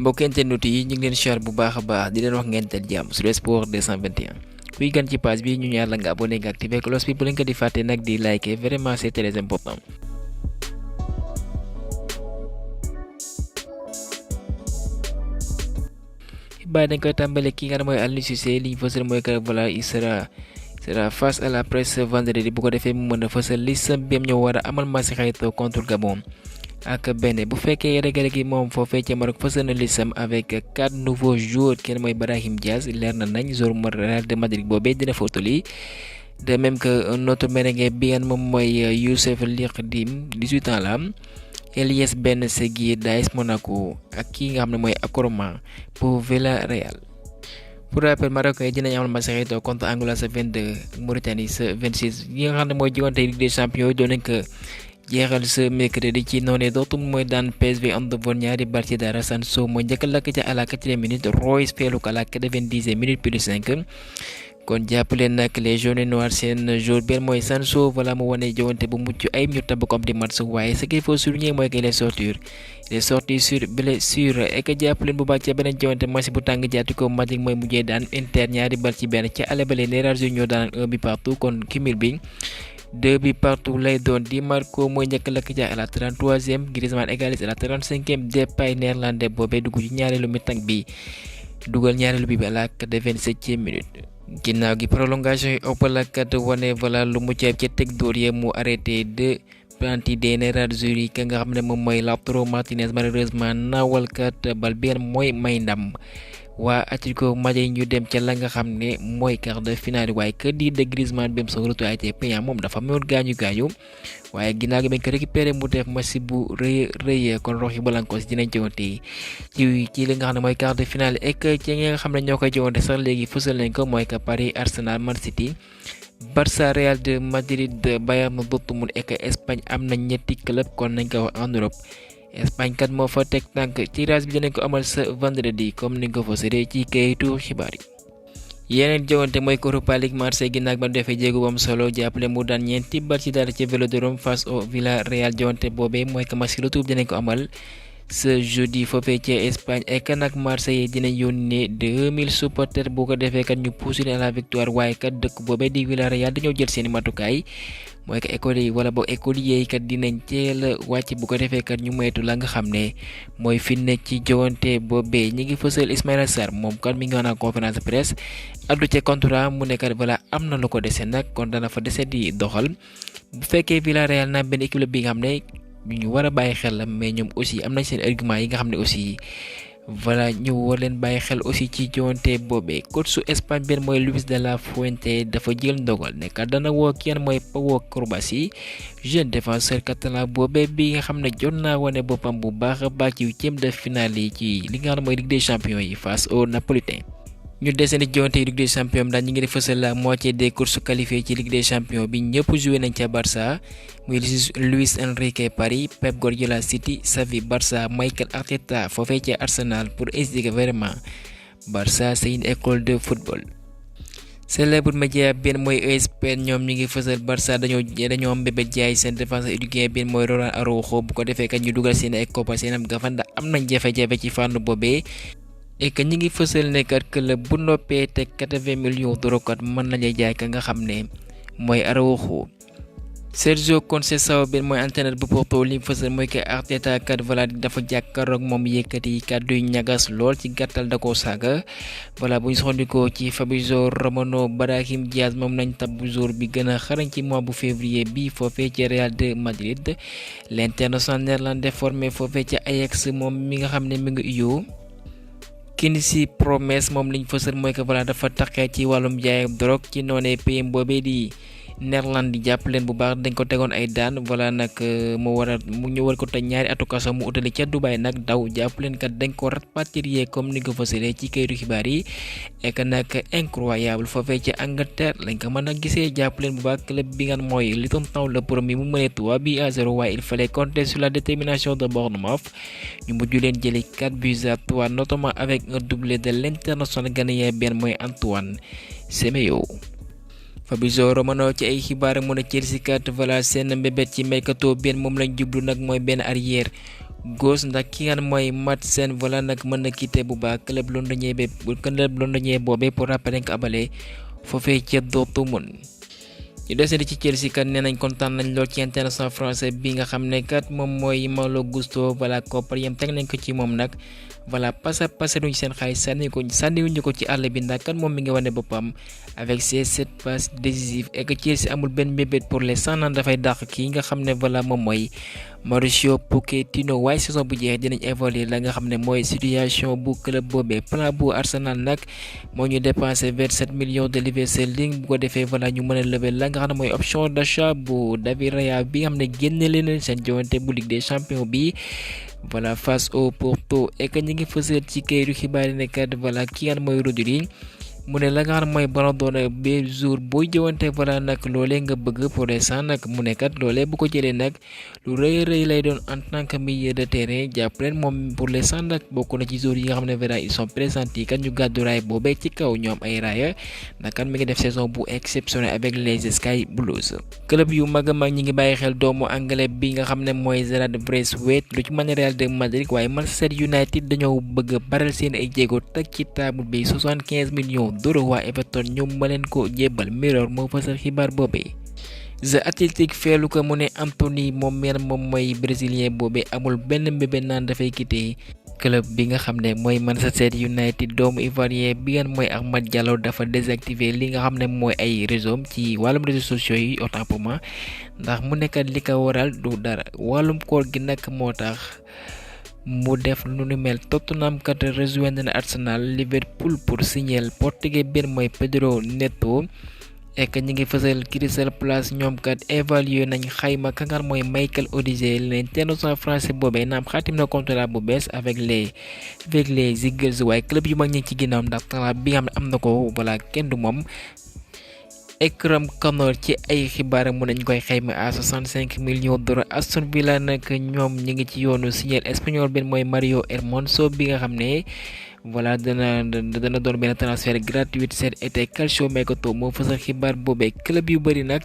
mbokk internet yi ñu ngi leen siyaar bu baax a baax di leen wax ngeen tel jàmm sur sport 221 kuy gan ci page bi ñu ñaar la nga abonné nga activé cloche bi bu leen ko di fàtte nag di liker vraiment c'est très important. xibaar dañ koy tàmbale ki nga xam mooy Aliou Cissé li ñu fësal mooy que voilà il sera face à la presse vendredi bu ko defee mu mën a fësal liste bi am ñoo war a amal match xaritoo contre Gabon ak benn bu fekkee regale gi moom foofee ca Maroc fësal na listam avec 4 nouveaux joueurs kenn mooy Brahim Diaz leer na nañ joueur mu Real de Madrid boobee dina fa utali de même que un autre merengue bi ngeen moom mooy Youssef Likhdim 18 ans la am Elias Ben Seguir d'AS Monaco ak ki nga xam ne mooy Akoroma pour Villarreal. Pour rappel Marocains yi dinañ amal match xaritoo contre Angola sa 22 Mauritanie sa 26 yi nga xam ne mooy jogante Ligue des Champions yi doon nañ ko jeexal sa mercredi ci noonee dootul mooy daan PSV Eindhoven ñaari bal ci dara. Sancho mooy njëkk a lakk ca à la 4e minute Royce feelu ko à la 90e minute plus 5 kon jàpp leen nag les jaunes et noirs seen jour benn mooy Sancho voilà mu wane jowante bu mucc ayib ñu tabb ko am di match waaye ce qu'il faut souligner mooy que les sorties sur blessure et que jàpp leen bu baax ca beneen jowante match bu tàng jaati ko Madrid mooy mujjee daan Inter ñaari bal ci benn ca ale bale Neymar ñoo daan 1 but partout kon cumul bi 2 buts partout lay doon. Di Marco mooy njëkk lakk ja à la 33e Griezmann égalise à la 35e Depay néerlandais boobee dugg ci ñaareelu mi-temps bi dugal ñaareelu bi à la 87e minute. ginnaaw gi prolongation yi ëppalakat wane voilà lu mu ceeb ca teg dóor ya mu arrêté de penalty des Nerazzurri ka nga xam ne moom mooy Lautaro Martinez malheureusement naawalkat bal bi mooy may ndam waa Atlético Madrid ñu dem ca la nga xam ne mooy quart de finale waaye que di de Griezmann bi son retour a été payant moom dafa amoon gaañu waaye ginnaaw gi bañ ko récupéré mu def match bu rëy kon Rojo Blancos dinañ jogante ci li nga xam ne mooy quart de finale et que ci nga xam ne ñoo koy jogante sax léegi fësal nañ ko mooy que Paris Arsenal Man City Barça Real de Madrid Bayern Dortmund et que Espagne am na ñetti club kon nañ ko wax en Europe. Espagne kat moo fa teg tànk tirage bi dinañ ko amal sa vendredi comme ni nga ko fësalee ci kayitu xibaar yi. yeneen jogante mooy Europa League Marseille ginnaaw ba defee jéego bu am solo jàppale mu daan ñeenti bal ci dara ci Vélodrome face au Villarreal jogante boobee mooy que match retour dinañ ko amal ce jeudi foofee ci Espagne et que nag Marseille dinañ yónnee 2000 supporters bu ko defee kat ñu poussé à la victoire waaye kat dëkk boobee di Villarreal dañoo jël seeni matukaay. mooy que école yi wala boog écoliers yi kat dinañ teel a wàcc bu ko defee kat ñu moytu la nga xam ne mooy fi ne ci jowante boobee ñi ngi fësal Ismaïla Sarr moom kat mi ngi woon en conférence de presse addu ca contrat mu ne kat voilà am na lu ko dese nag kon dana fa dese di doxal bu fekkee Villarreal na benn équipe bi nga xam ne ñu war a bàyyi xel la mais ñoom aussi am nañ seen argument yi nga xam ne aussi voilà ñu war leen bàyyi xel aussi ci jowante boobee coach su Espagne benn mooy Luis de la Fuente dafa jël ndogal ne kat dana woo kenn mooy Pau Cubarsí jeune défenseur catalan boobee bi nga xam ne jot naa wane boppam bu baax a baax ci huitième de finale yi ci li nga xam ne mooy Ligue des champions yi face au Napolitain. ñu desandi jowante Ligue des champions daal ñu ngi di fësal la moitié des courses qualifiées ci Ligue des champions bi ñëpp joué nañ ca Barça muy Luis Enrique Paris Pep Guardiola City Xavi Barça Mikel Arteta foofee ca Arsenal pour expliquer vraiment Barça c'est une école de football. célèbre média benn mooy ESPN ñoom ñu ngi fësal Barça dañoo mbébét jaay seen défenseur uruguayen benn mooy Ronald Araujo bu ko defee kat ñu dugal seen ay koppar seen am gafanda am nañ jafe-jafe ci fànn boobee. et que ñi ngi fësal ne kat club bu noppee te 80 millions d'euros kat mën nañu jaay ka nga xam ne mooy Araujo. Sergio Conceição benn mooy entraîneur bu Porto li mu fësal mooy que Arteta kat voilà dafa jàkkaarloog moom yëkkati kàddu yu ñagas lool ci gàttal da koo saaga voilà bu ñu soxandikoo ci Fabrizio Romano Brahim Diaz moom nañ tab jour bi gën a xarañ ci mois bu février bi foofee ci Real de Madrid l'international néerlandais formé foofee ci Ajax moom mi nga xam ne mi ngi uyoo Quincy Promes moom liñ fësal mooy que voilà dafa taxee ci wàllum jaayam drogue ci noonee PM boobee di Néerlande di jàpp leen bu baax dañ ko tegoon ay daan voilà nag mu ñëwal ko te ñaari atu kaso mu utali ca Dubaï nag daw jàpp leen kat dañ ko rapatrier comme ni ko fësalee ci kayitu xibaar yi et que nag incroyable foofee ci Angleterre lañ ko mën a gisee jàpp leen bu baax club bi nga mooy Luton Town le premier mu mënee 3-0 waaye il fallait compter sur la détermination de Bournemouth ñu mujj leen jëli 4-3 notamment avec un doublé de l'international ghanéen benn mooy Antoine Semenyo. Fabrizio Romano ci ay xibaar mu ne Chelsea kat voilà seen mbébét ci mercato benn moom lañ jublu nag mooy benn arrière gauche ndax ki nga xam ne mooy Madsen voilà nag mën na quitter bu baax club londonien boobee pour rappeler ko abale foofee ca Dortmund. ñu desandi ci Chelsea kat nee nañ kontaan nañ lool ci international français bi nga xam ne kat moom mooy Malo Gusto voilà koppar yam teg nañ ko ci moom nag voilà passé duñ seen xaalis sànniwuñu ko ci àll bi ndax kat moom mi ngi wane boppam avec ses 7 passes décisives et que Chelsea amul benn mbébét pour les naan dafay dàq kii nga xam ne voilà moom mooy Mauricio Pochettino waaye saison bu jeex dinañ évaluer la nga xam ne mooy situation bu club boobee plan bu Arsenal nag moo ñu dépensé 27 millions de livres sterling bu ko defee voilà ñu mën a lever la nga xam ne mooy option d'achat bu David Raya bi nga xam ne génne leen seen joŋante bu Ligue des Champions bi voilà face au Porto et que ñu ngi fësal ci kayitu xibaar yi ne kat voilà ki nga xam mooy Rodri mu ne la nga xam mooy Ballon d'Or ba jour booy jëwante voilà nag loolee nga bëgg pour l'instant nag mu ne kat loolee bu ko jëlee nag lu rëy lay doon en tant que milieu de terrain jàpp leen moom pour l'instant nag bokk na ci joueurs yi nga xam ne vraiment ils sont présentés kat ñu gàddu raay boobee ci kaw ñoom ay raaya ndax kat mi ngi def saison bu exceptionnel avec les Sky Blues. club yu mag a mag ñi ngi bàyyi xel doomu anglais bi nga xam ne mooy Gerard Braithwaite lu ci mën Real de Madrid waaye Manchester United dañoo bëgg baral seen ay jéego teg ci table bi 75 millions d'euros waa Everton ñoom ma leen ko jébbal Mirror moo fësal xibaar boobee. The Athletic feelu ko mu ne Anthony moom mooy brésilien boobee amul benn mbébét naan dafay quitter club bi nga xam ne mooy Manchester United doomu ivoirien bi ngeen mooy Ahmad Diallo dafa désactiver li nga xam ne mooy ay réseau ci wàllum réseaux sociaux yi autant pour moi ndax mu nekkat li ko waral du dara wàllum koor gi nag moo tax mu def lu nu mel. Tottenham kat rejoindre na Arsenal Liverpool pour signer portugais bi mooy Pedro Neto ek ñi ngi fësal Crystal Palace ñoom kat évaluer nañ xayma ka nga mooy Michael Olise l'international français boobee naam xaatim na contrat bu bees avec les Eagles waaye club yu mag ñi ci ginnaaw ndax talent bi nga xam ne am na ko voilà kenn du moom. Ekram Connor ci ay xibaar mu nañ koy xayma à 65 millions d'euros. Aston Villa nag ñoom ñi ngi ci yoonu signer espagnol bi mooy Mario Hermoso bi nga xam ne voilà dana doon benn transfert gratuit cet été Calcio Mercato moo fësal xibaar boobee. club yu bëri nag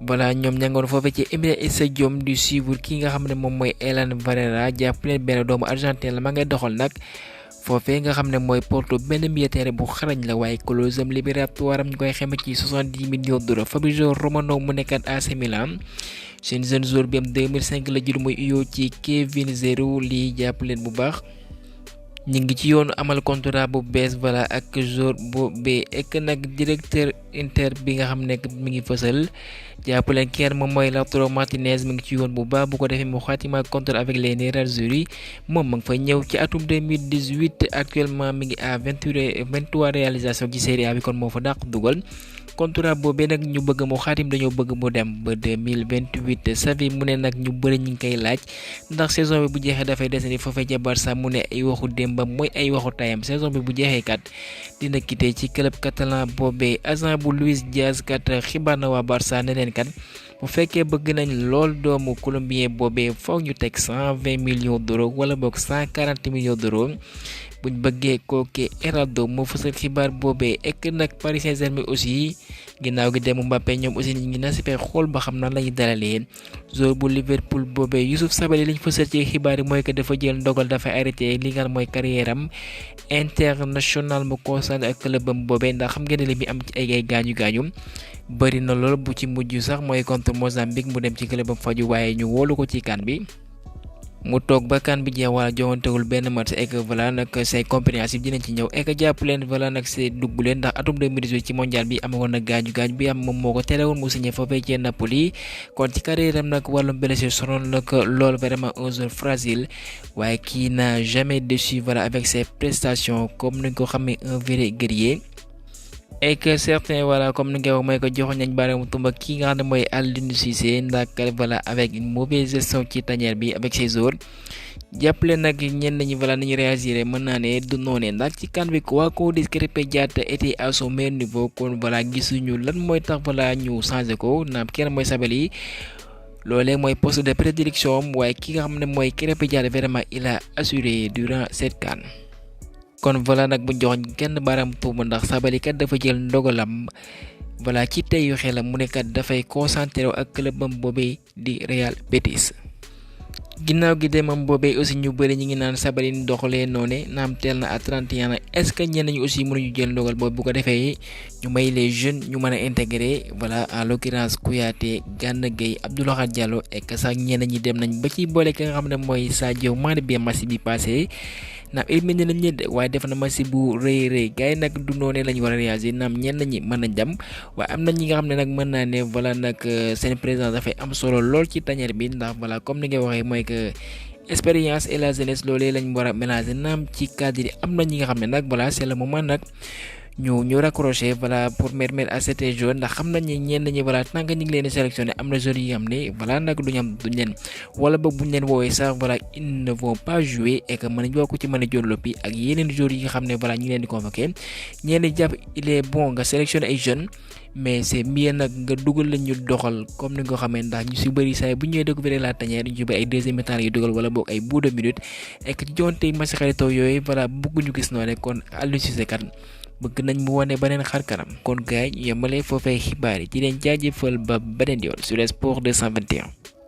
voilà ñoom ñangoon foofee ci Emirates Stadium di suivre ki nga xam ne moom mooy Elan Varela jàpp leen benn doomu argentin la ma ngay doxal nag foofee nga xam ne mooy Porto benn milieu bu xarañ la waaye clause libératoire am ñu koy xeme ci 70 millions d'euros. Fabrizio Romano mu nekkat AC Milan seen jeune joueur bi am 2005 la jur muy uyoo ci Kevin Zero lii jàpp leen bu baax. ñu ngi ci yoonu amal contrat bu bees voilà ak joueur boobee ek nag directeur Inter bi nga xam ne mi ngi fësal jàppaleen kenn moom mooy Lautaro Martinez mi ngi ci yoon bu baax bu ko defee mu xaatima contrat avec les Nerazzurri moom ma ngi fa ñëw ci atum 2018 actuellement mi ngi à 23 réalisations ci Serie A bi kon moo fa dàq dugal. contrat boobee nag ñu bëgg mu xaatim dañoo bëgg mu dem ba 2028 Xavi mu ne nag ñu bëri ñu ngi koy laaj ndax saison bi bu jeexee dafay desandi foofee ca Barça mu ne ay waxu démbam mooy ay waxu tayam saison bi bu jeexee kat dina quitté ci club catalan boobee. agent bu Luis Diaz kat xibaar na waa Barça ne leen kat bu fekkee bëgg nañ lool doomu colombien boobee foog ñu teg 120 millions d'euros wala boog 140 millions d'euros buñ bëggee kooke Heraldo moo fësal xibaar boobee. ek nag Paris Saint-Germain aussi ginnaaw gi dem Mbappé ñoom aussi ñu ngi na si xool ba xam nan lañuy dalalee joueur bu Liverpool boobee. Youssouf Sabaly liñ fësal ci xibaar yi mooy que dafa jël ndogal dafa arrêté li nga mooy carrière am international mu concerne ak clubam boobee ndax xam ngeen ne li mi am ci ay gaañu bëri na lool bu ci mujj sax mooy contre Mozambique mu dem ci clubam faju waaye ñu wóolu ko ci kan bi mu toog ba kan bi jeex wala jowantewul benn match ek voilà nag c'est compréhensible dinañ ci ñëw ek jàpp leen voilà nag c'est dugg leen ndax atum 2018 ci mondial bi amoon na gaañu bi am moom moo ko terewoon mu signé foofee ci Napoli kon ci carrière am nag wàllum blessure sonal na ko lool vraiment un joueur fragile waaye qui n'a jamais déçu voilà avec ses prestations comme ni ko xamee un vrai guerrier. et que certains voilà comme ni nga wax mooy ko joxoon nañ baaraamu tumba ki nga xam ne mooy Aliou Cissé ndax voilà avec une mauvaise gestion ci tanière bi avec ses joueurs jàppale nag ñenn ñi voilà nañu réagir mën naa ne du noonee ndax ci kan bi waa ko di Krépin Diatta était à son meilleur niveau kon voilà gisuñu lan mooy tax voilà ñu changé ko naam kenn mooy Sabaly loolee mooy poste de prédilection waaye ki nga xam ne mooy Krépin Diatta vraiment il a assuré durant cette CAN. kon voilà nag bu joxoñ kenn baaraam tuuma ndax Sabaly kat dafa jël ndogalam voilà ci teyu xelam mu ne kat dafay concentré ak clubam boobee di Real Betis. ginnaaw gi demam boobee aussi ñu bëri ñi ngi naan Sabaly doxalee noone naam teel na à 31 ans est-ce que ñenn ñi aussi mënuñu jël ndogal boobu bu ko defee ñu may les jeunes ñu mën a intégrer voilà en l'occurrence Kouyaté Gana Gueye Abdoulaye Diallo et que sax ñenn ñi dem nañ ba ci boole ki nga xam ne mooy Sadio Mané bi match bi passé naam éliminé nañ leen de waaye def na match bu rëy gars yi nag du noonee lañu war a réagir naam ñenn ñi mën nañ dem waaye am na ñi nga xam ne nag mën naa ne voilà nag seen présence dafay am solo lool ci tanière bi ndax voilà comme ni nga waxee mooy que expérience et la jeunesse loolee lañ war a mélanger naam ci cadre yi am na ñi nga xam ne nag voilà c'est le moment nag ñu raccroché voilà pour permettre à certains joueurs ndax xam nañ ne ñenn ñi voilà tant que ñu ngi leen di sélectionné am na joueurs yi nga xam ne voilà nag duñ leen wala boog buñ leen woowee sax voilà ils ne vont pas jouer et que mën nañ bokk ci mën a jollopi ak yeneen joueurs yi nga xam ne voilà ñu ngi leen di convoqué ñenn ñi jàpp il est bon nga sélectionné ay jeunes mais c'est mieux nag nga dugal lañ ñu doxal comme ni nga ko xamee ndax ñu si bëri saa bu ñëwee découvrir la tanière ñu ci bëri ay deuxième mi-temps yu dugal wala boog ay bout de minute et que ci jonte match xaritoo yooyu voilà bëgguñu gis noonu kon Aliou Cissé kat bëgg nañ mu wane beneen xar kanam kon gaay ñu yemale foofee xibaar yi ci leen jaajëfal ba beneen yoon sur les sports 221.